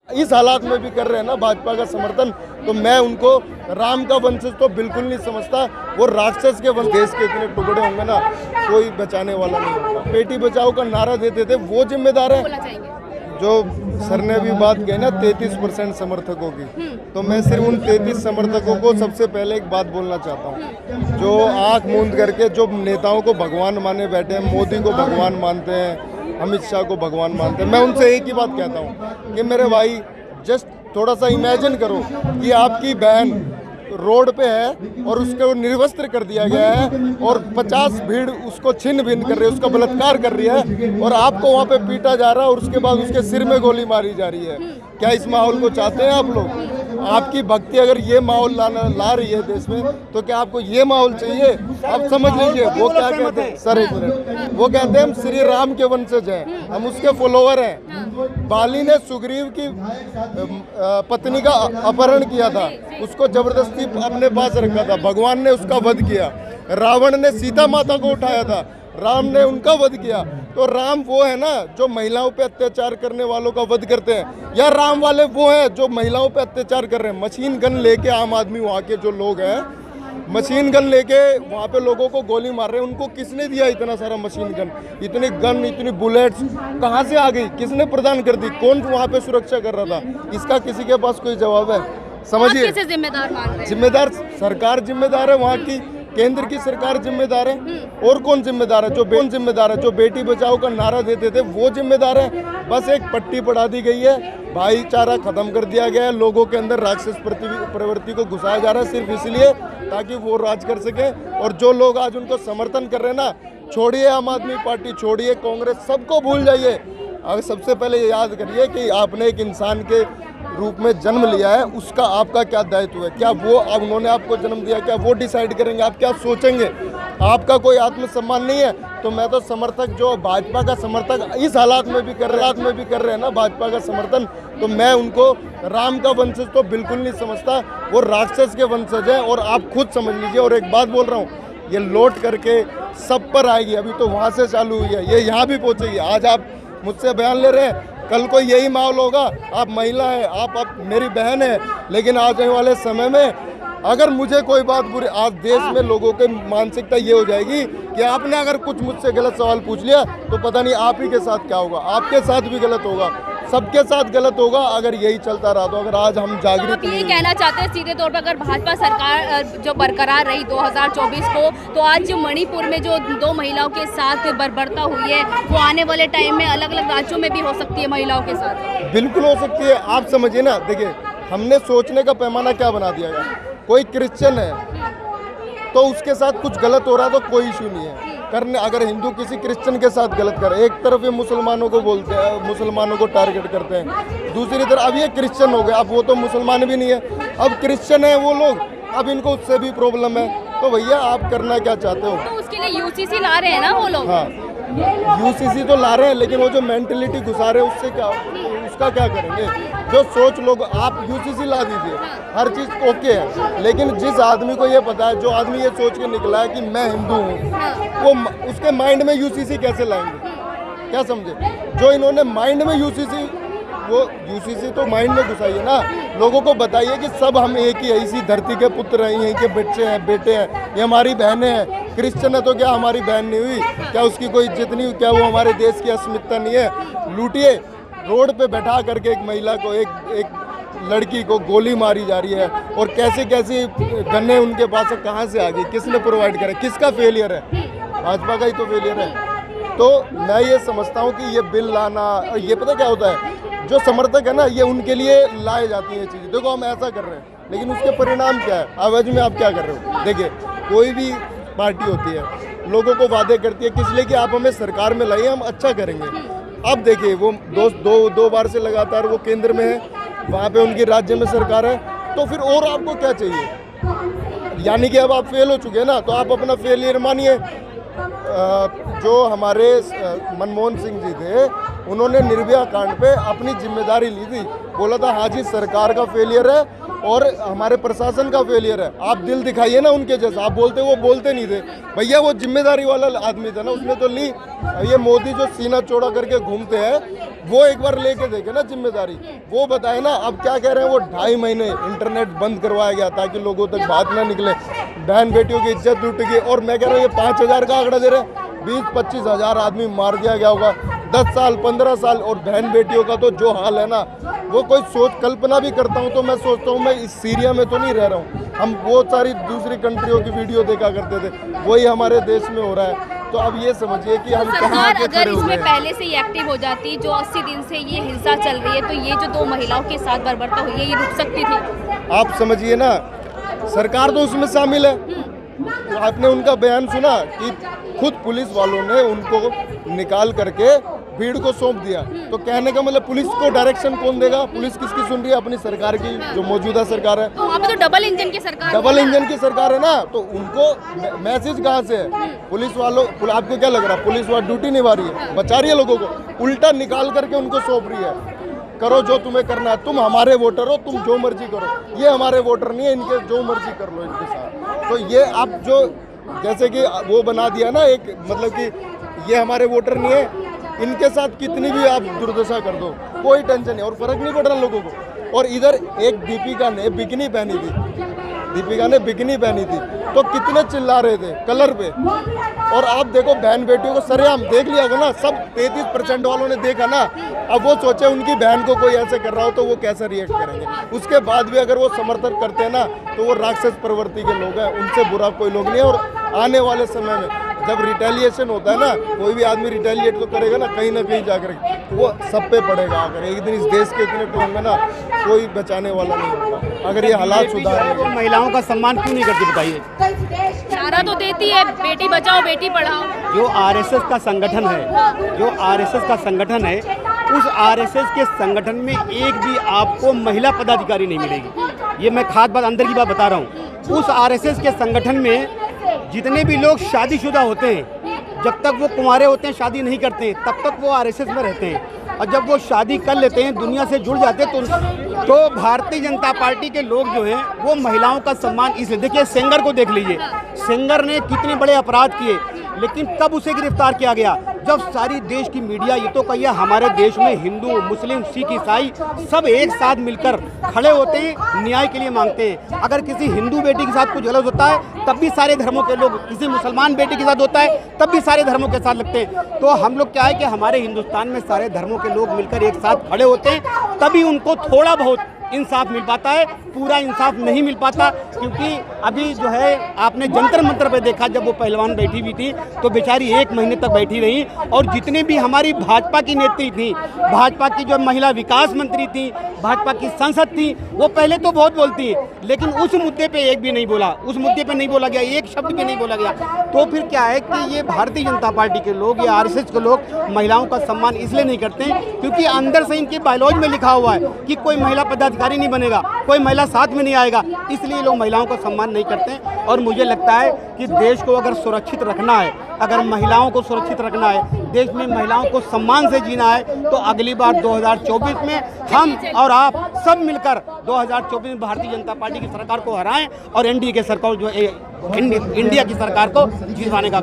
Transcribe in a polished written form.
इस हालात में भी कर रहे हैं ना भाजपा का समर्थन, तो मैं उनको राम का वंशज तो बिल्कुल नहीं समझता। वो राक्षस के वंश, देश के इतने टुकड़े होंगे ना, कोई बचाने वाला नहीं होगा। बेटी बचाओ का नारा देते थे, वो जिम्मेदार है। जो सर ने अभी बात कही ना 33% समर्थकों की, तो मैं सिर्फ उन 33 समर्थकों को सबसे पहले एक बात बोलना चाहता हूँ। जो आंख मूंद करके जो नेताओं को भगवान माने बैठे हैं, मोदी को भगवान मानते हैं, अमित शाह को भगवान मानते हैं, मैं उनसे एक ही बात कहता हूँ कि मेरे भाई जस्ट थोड़ा सा इमेजिन करो कि आपकी बहन रोड पे है और उसको निर्वस्त्र कर दिया गया है और 50 भीड़ उसको छिन्न भिन्न कर रही है, उसका बलात्कार कर रही है और आपको वहाँ पे पीटा जा रहा है और उसके बाद उसके सिर में गोली मारी जा रही है। क्या इस माहौल को चाहते हैं आप लोग? आपकी भक्ति अगर ये माहौल ला रही है देश में, तो क्या आपको ये माहौल चाहिए? आप समझ लीजिए वो क्या कहते हैं। सर एक मिनट, वो कहते हैं हम श्री राम के वंशज हैं, हम उसके फॉलोवर हैं। बाली ने सुग्रीव की पत्नी का अपहरण किया था, उसको जबरदस्ती अपने पास रखा था, भगवान ने उसका वध किया। रावण ने सीता माता को उठाया था, राम ने उनका वध किया। तो राम वो है ना जो महिलाओं पे अत्याचार करने वालों का वध करते हैं, या राम वाले वो हैं जो महिलाओं पे अत्याचार कर रहे हैं? मशीन गन लेके आम आदमी वहाँ के जो लोग हैं, मशीन गन लेके वहाँ पे लोगों को गोली मार रहे हैं। उनको किसने दिया इतना सारा मशीन गन, इतनी गन, इतनी बुलेट्स कहाँ से आ गई? किसने प्रदान कर दी? कौन वहाँ पे सुरक्षा कर रहा था? इसका किसी के पास कोई जवाब है? समझिए, जिम्मेदार मान रहे हैं? जिम्मेदार सरकार जिम्मेदार है, वहाँ की केंद्र की सरकार जिम्मेदार है। और कौन जिम्मेदार है? जो बेटी बचाओ का नारा देते थे वो जिम्मेदार है। बस एक पट्टी पढ़ा दी गई है, भाईचारा खत्म कर दिया गया है, लोगों के अंदर राक्षस प्रवृत्ति को घुसाया जा रहा है सिर्फ इसलिए ताकि वो राज कर सके। और जो लोग आज उनको समर्थन कर रहे हैं ना, छोड़िए आम आदमी पार्टी, छोड़िए कांग्रेस, सबको भूल जाइए। अगर सबसे पहले ये याद करिए कि आपने एक इंसान के रूप में जन्म लिया है, उसका आपका क्या दायित्व है? क्या वो अब उन्होंने आपको जन्म दिया, क्या वो डिसाइड करेंगे आप क्या सोचेंगे? आपका कोई आत्मसम्मान नहीं है? तो मैं तो समर्थक, जो भाजपा का समर्थक इस हालात में भी कर रहे हैं ना भाजपा का समर्थन, तो मैं उनको राम का वंशज तो बिल्कुल नहीं समझता। वो राक्षस के वंशज है और आप खुद समझ लीजिए। और एक बात बोल रहा हूँ, ये लौट करके सब पर आएगी। अभी तो वहाँ से चालू हुई है, ये यहाँ भी पहुँचेगी। आज आप मुझसे बयान ले रहे हैं, कल को यही माहौल होगा। आप महिला है, आप मेरी बहन है, लेकिन आने वाले समय में अगर मुझे कोई बात बुरी, आज देश में लोगों की मानसिकता ये हो जाएगी कि आपने अगर कुछ मुझसे गलत सवाल पूछ लिया तो पता नहीं आप ही के साथ क्या होगा। आपके साथ भी गलत होगा, सबके साथ गलत होगा अगर यही चलता रहा। तो अगर आज हम जागृत ये कहना चाहते हैं सीधे तौर पर, अगर भाजपा सरकार जो बरकरार रही 2024 को, तो आज जो मणिपुर में जो 2 महिलाओं के साथ बर्बरता हुई है, वो आने वाले टाइम में अलग अलग राज्यों में भी हो सकती है महिलाओं के साथ? बिल्कुल हो सकती है। आप समझिए ना, देखिए हमने सोचने का पैमाना क्या बना दिया है। कोई क्रिश्चियन है तो उसके साथ कुछ गलत हो रहा तो कोई इशू नहीं है करने। अगर हिंदू किसी क्रिश्चियन के साथ गलत करे, एक तरफ ये मुसलमानों को बोलते हैं, मुसलमानों को टारगेट करते हैं, दूसरी तरफ अब ये क्रिश्चियन हो गए, अब वो तो मुसलमान भी नहीं है, अब क्रिश्चियन है वो लोग, अब इनको उससे भी प्रॉब्लम है। तो भैया आप करना क्या चाहते हो? तो उसके लिए यूसीसी ला रहे हैं ना वो लोग? हाँ, यूसीसी तो ला रहे हैं, लेकिन वो जो मेंटेलिटी घुसा रहे हैं उससे क्या, उसका क्या करेंगे? जो सोच लोग, आप यूसीसी ला दीजिए, हर चीज़ ओके है, लेकिन जिस आदमी को ये पता है, जो आदमी ये सोच के निकला है कि मैं हिंदू हूँ, वो उसके माइंड में यूसीसी कैसे लाएंगे? क्या समझे? जो इन्होंने माइंड में यूसीसी, वो यूसीसी तो माइंड में घुसाइए ना। लोगों को बताइए कि सब हम एक ही है, इसी धरती के पुत्र हैं, यहीं के बच्चे हैं, बेटे हैं, ये हमारी बहनें हैं। क्रिश्चियन है तो क्या हमारी बहन नहीं हुई? क्या उसकी कोई जितनी, क्या वो हमारे देश की अस्मिता नहीं है? लूटिए, रोड पे बैठा करके एक महिला को, एक लड़की को गोली मारी जा रही है, और कैसे कैसे गन्ने उनके पास कहाँ से आ गई? किसने प्रोवाइड करे? किसका फेलियर है? भाजपा का ही तो फेलियर है। तो मैं ये समझता हूँ कि ये बिल लाना, और ये पता क्या होता है, जो समर्थक है ना, ये उनके लिए लाए जाती है चीज़ें। देखो हम ऐसा कर रहे हैं, लेकिन उसके परिणाम क्या है? आवाज़ में आप क्या कर रहे हो? देखिए, कोई भी पार्टी होती है, लोगों को वादे करती है किस लिए कि आप हमें सरकार में लाइए, हम अच्छा करेंगे। अब देखिए वो दो बार से लगातार वो केंद्र में है, वहाँ पे उनकी राज्य में सरकार है, तो फिर और आपको क्या चाहिए? यानी कि अब आप फेल हो चुके हैं ना, तो आप अपना फेलियर मानिए। जो हमारे मनमोहन सिंह जी थे, उन्होंने निर्भया कांड पे अपनी जिम्मेदारी ली थी, बोला था हाँ जी सरकार का फेलियर है, और हमारे प्रशासन का फेलियर है। आप दिल दिखाइए ना उनके जैसा, आप बोलते वो बोलते नहीं थे भैया, वो जिम्मेदारी वाला आदमी था ना, उसने तो ली। ये मोदी जो सीना चौड़ा करके घूमते हैं, वो एक बार लेके देखे ना जिम्मेदारी, वो बताए ना। अब क्या कह रहे हैं, वो 2.5 महीने इंटरनेट बंद करवाया गया ताकि लोगों तक बात ना निकले, बहन बेटियों की इज्जत लूट गई। और मैं कह रहा हूँ ये 5,000 का आंकड़ा दे रहे हैं, 20-25 हज़ार आदमी मार दिया गया होगा, 10 साल 15 साल। और बहन बेटियों का तो जो हाल है ना, वो कोई सोच कल्पना भी करता हूँ तो मैं सोचता हूँ मैं इस सीरिया में तो नहीं रह रहा हूँ। हम बहुत सारी दूसरी कंट्रियों की वीडियो देखा करते थे, वही हमारे देश में हो रहा है। तो अब ये समझिए कि हम कहाँ सरकार आके अगर खड़े हुए इसमें हैं। पहले से ही एक्टिव हो जाती, जो 80 दिन से ये हिंसा चल रही है, तो ये जो 2 महिलाओं के साथ बर्बरता हुई है, ये रुक सकती थी। आप समझिए ना, सरकार तो उसमें शामिल है। आपने उनका बयान सुना कि खुद पुलिस वालों ने उनको निकाल करके भीड़ को सौंप दिया। तो कहने का मतलब पुलिस को डायरेक्शन कौन देगा? पुलिस किसकी सुन रही है? अपनी सरकार की, जो मौजूदा सरकार है। तो वहाँ पे तो डबल इंजन की सरकार, डबल इंजन की सरकार है ना, तो उनको मैसेज कहाँ से है? पुलिस वालों, आपको क्या लग रहा है पुलिस वहाँ ड्यूटी निभा रही है, बचा रही है लोगों को? उल्टा निकाल करके उनको सौंप रही है, करो जो तुम्हें करना है, तुम हमारे वोटर हो, तुम जो मर्जी करो। ये हमारे वोटर नहीं है, इनके जो मर्जी कर लो इनके साथ। तो ये आप जो जैसे कि वो बना दिया ना एक, मतलब कि ये हमारे वोटर नहीं है, इनके साथ कितनी भी आप दुर्दशा कर दो, कोई टेंशन नहीं और फर्क नहीं पड़ रहा लोगों को। और इधर एक दीपिका ने बिकिनी पहनी थी, तो कितने चिल्ला रहे थे कलर पे। और आप देखो बहन बेटियों को सरेआम देख लिया होगा ना, सब 33% वालों ने देखा ना। अब वो सोचे उनकी बहन को कोई ऐसे कर रहा हो तो वो कैसे रिएक्ट करेंगे। उसके बाद भी अगर वो समर्थन करते हैं ना, तो वो राक्षस प्रवृत्ति के लोग हैं, उनसे बुरा कोई लोग नहीं है। और आने वाले समय में जब रिटेलिएशन होता है ना, कोई भी आदमी रिटेलिएट तो करेगा ना कहीं जाकर, वो सब पे पड़ेगा। अगर एक दिन इस देश के इतने टोन में ना, कोई बचाने वाला नहीं होगा अगर ये हालात सुधार। वो महिलाओं का सम्मान क्यों नहीं करती बताइए? नारा तो देती है बेटी बचाओ बेटी पढ़ाओ। जो आरएसएस का संगठन है, उस आरएसएस के संगठन में एक भी आपको महिला पदाधिकारी नहीं मिलेगी। ये मैं खास बात, अंदर की बात बता रहा हूँ। उस आरएसएस के संगठन में जितने भी लोग शादीशुदा होते हैं, जब तक वो कुंवारे होते हैं, शादी नहीं करते हैं, तब तक वो आरएसएस में रहते हैं। और जब वो शादी कर लेते हैं, दुनिया से जुड़ जाते हैं, तो भारतीय जनता पार्टी के लोग जो हैं वो महिलाओं का सम्मान इसलिए, देखिए सेंगर को देख लीजिए, सेंगर ने कितने बड़े अपराध किए, लेकिन कब उसे गिरफ्तार किया गया? जब सारी देश की मीडिया, ये तो कहिए हमारे देश में हिंदू, मुस्लिम, सिख, ईसाई सब एक साथ मिलकर खड़े होते हैं, न्याय के लिए मांगते हैं। अगर किसी हिंदू बेटी के साथ कुछ गलत होता है तब भी सारे धर्मों के लोग, किसी मुसलमान बेटी के साथ होता है तब भी सारे धर्मों के साथ लगते हैं। तो हम लोग क्या है कि हमारे हिंदुस्तान में सारे धर्मों के लोग मिलकर एक साथ खड़े होते हैं, तभी उनको थोड़ा बहुत इंसाफ मिल पाता है, पूरा इंसाफ नहीं मिल पाता। क्योंकि अभी जो है आपने जंतर मंतर पे देखा, जब वो पहलवान बैठी हुई थी तो बेचारी 1 महीने तक बैठी रही। और जितने भी हमारी भाजपा की नेत्री थी, भाजपा की जो महिला विकास मंत्री थी, भाजपा की सांसद थी, वो पहले तो बहुत बोलती है, लेकिन उस मुद्दे पे एक भी नहीं बोला, उस मुद्दे पे नहीं बोला गया, एक शब्द भी नहीं बोला गया। तो फिर क्या है कि ये भारतीय जनता पार्टी के लोग, ये आरएसएस के लोग महिलाओं का सम्मान इसलिए नहीं करते हैं क्योंकि अंदर से इनके बायोलॉजी में लिखा हुआ है कि कोई महिला पदाधिकारी नहीं बनेगा, कोई महिला साथ में नहीं आएगा, इसलिए लोग महिलाओं का सम्मान नहीं करते हैं। और मुझे लगता है कि देश को अगर सुरक्षित रखना है, अगर महिलाओं को सुरक्षित रखना है, देश में महिलाओं को सम्मान से जीना है, तो अगली बार 2024 में हम और आप सब मिलकर 2024 में भारतीय जनता पार्टी की सरकार को हराएं और एनडीए की सरकार जो इंडिया की सरकार को जितवाने का